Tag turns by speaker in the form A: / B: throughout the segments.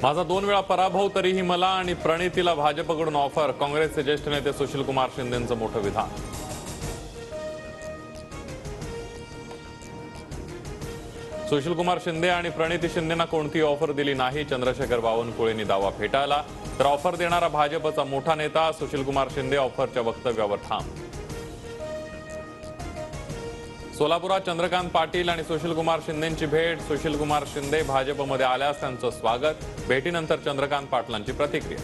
A: माझा 2 वेळा पराभव तरीही मला आणि प्रणितीला भाजपकडून ऑफर. काँग्रेसचे ज्येष्ठ नेते सुशीलकुमार शिंदेंचं मोठं विधान. सुशीलकुमार शिंदे आणि प्रणिती शिंदेंना कोणती ऑफर दिली नाही. चंद्रशेखर बावनकुळेंनी दावा फेटाळला. तर ऑफर देणारा भाजपचा मोठा नेता सुशीलकुमार शिंदे ऑफरच्या वक्तव्यावर ठाम. सोलापुरात चंद्रकांत पाटील आणि सुशीलकुमार शिंदेंची भेट. सुशीलकुमार शिंदे भाजपमध्ये आल्यास त्यांचं स्वागत. भेटीनंतर चंद्रकांत पाटलांची प्रतिक्रिया.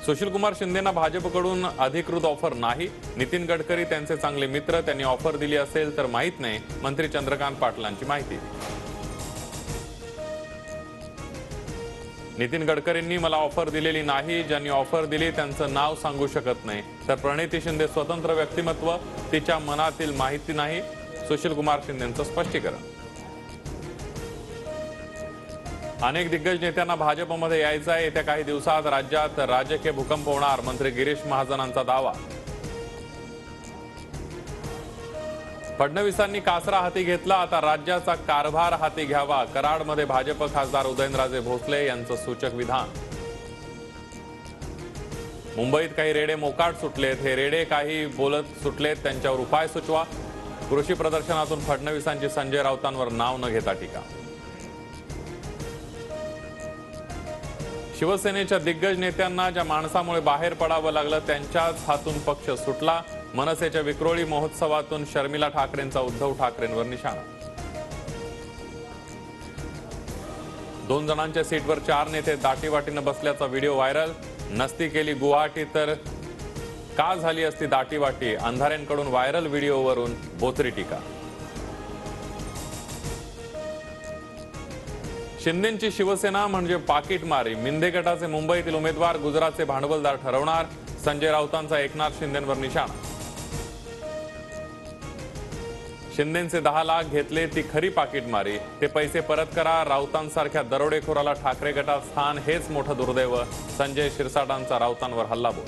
A: सुशीलकुमार शिंदेंना भाजपकडून अधिकृत ऑफर नाही. नितीन गडकरी त्यांचे चांगले मित्र, त्यांनी ऑफर दिली असेल तर माहीत नाही. मंत्री चंद्रकांत पाटलांची माहिती. नितीन गडकरींनी मला ऑफर दिलेली नाही. ज्यांनी ऑफर दिली त्यांचं नाव सांगू शकत नाही. तर प्रणिती शिंदे स्वतंत्र व्यक्तिमत्व, तिच्या मनातील माहिती नाही. सुशीलकुमार शिंदेंचं स्पष्टीकरण. अनेक दिग्गज नेत्यांना भाजपमध्ये यायचं आहे. येत्या काही दिवसात राज्यात राजकीय भूकंप होणार. मंत्री गिरीश महाजनांचा दावा. फडणवीसांनी कासरा हाती घेतला, आता राज्याचा कारभार हाती घ्यावा. कराडमध्ये भाजप खासदार उदयनराजे भोसले यांचं सूचक विधान. मुंबईत काही रेडे मोकाट सुटलेत. हे रेडे काही बोलत सुटलेत, त्यांच्यावर उपाय सुचवा. कृषी प्रदर्शनातून फडणवीसांची संजय राऊतांवर नाव न घेता टीका. शिवसेनेच्या दिग्गज नेत्यांना ज्या माणसामुळे बाहेर पडावं लागलं त्यांच्याच हातून पक्ष सुटला. मनसेच्या विक्रोळी महोत्सवातून शर्मिला ठाकरेंचा उद्धव ठाकरेंवर निशाणा. 2 जणांच्या सीटवर 4 नेते दाटीवाटीनं बसल्याचा व्हिडिओ व्हायरल. नसती केली गुवाहाटी तर का झाली असती दाटीवाटी. अंधाऱ्यांकडून व्हायरल व्हिडिओवरून बोचरी टीका. शिंदेंची शिवसेना म्हणजे पाकिटमारी. मिंदे गटाचे मुंबईतील उमेदवार गुजरातचे भांडवलदार ठरवणार. संजय राऊतांचा एकनाथ शिंदेंवर निशाणा. शिंदेंचे 10 लाख घेतले ती खरी पाकिटमारी. ते पैसे परत करा. राऊतांसारख्या दरोडेखोराला ठाकरे गटात स्थान हेच मोठं दुर्दैव. संजय शिरसाटांचा राऊतांवर हल्लाबोल.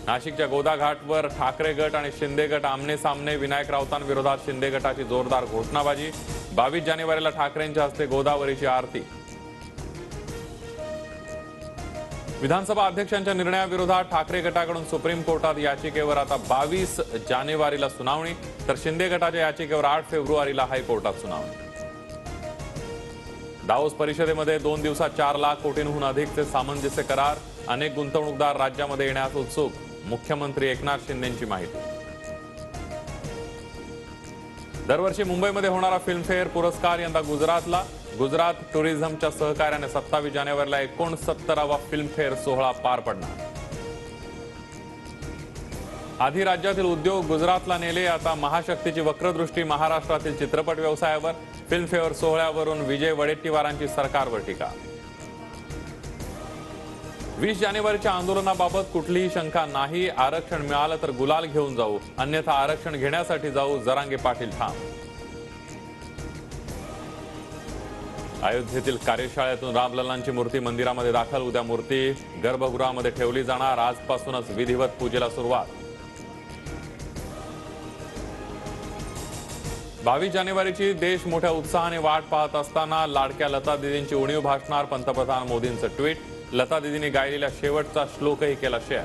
A: नाशिकच्या गोदा घाटवर ठाकरे गट आणि शिंदे गट आमने सामने. विनायक राऊतांविरोधात शिंदे गटाची जोरदार घोषणाबाजी. 22 जानेवारीला ठाकरेंच्या हस्ते गोदावरीची आरती. विधानसभा अध्यक्षांच्या निर्णयाविरोधात ठाकरे गटाकडून सुप्रीम कोर्टात याचिकेवर आता 22 जानेवारीला सुनावणी. तर शिंदे गटाच्या याचिकेवर 8 फेब्रुवारीला हायकोर्टात सुनावणी. दावोस परिषदेमध्ये 2 दिवसात 4 लाख कोटींहून अधिकचे सामंजस्य करार. अनेक गुंतवणूकदार राज्यामध्ये येण्यास उत्सुक. मुख्यमंत्री एकनाथ शिंदेंची माहिती. दरवर्षी मुंबईमध्ये होणारा फिल्मफेअर पुरस्कार यंदा गुजरातला. गुजरात टुरिझमच्या सहकार्याने 27 जानेवारीला 69वा फिल्मफेअर सोहळा पार पडणार. आधी राज्यातील उद्योग गुजरातला नेले, आता महाशक्तीची वक्रदृष्टी महाराष्ट्रातील चित्रपट व्यवसायावर. फिल्मफेअर सोहळ्यावरून विजय वडेट्टीवारांची सरकारवर टीका. 20 जानेवारीच्या आंदोलनाबाबत कुठलीही शंका नाही. आरक्षण मिळालं तर गुलाल घेऊन जाऊ, अन्यथा आरक्षण घेण्यासाठी जाऊ. जरांगे पाटील ठाम. अयोध्येतील कार्यशाळेतून रामलल्लांची मूर्ती मंदिरामध्ये दाखल. उद्या मूर्ती गर्भगृहामध्ये ठेवली जाणार. आजपासूनच विधिवत पूजेला सुरुवात. 22 जानेवारीची देश मोठ्या उत्साहाने वाट पाहत असताना लाडक्या लता दीदींची उणीव भासणार. पंतप्रधान मोदींचं ट्विट. लता दीदींनी गायलेला शेवटचा श्लोकही केला शेअर.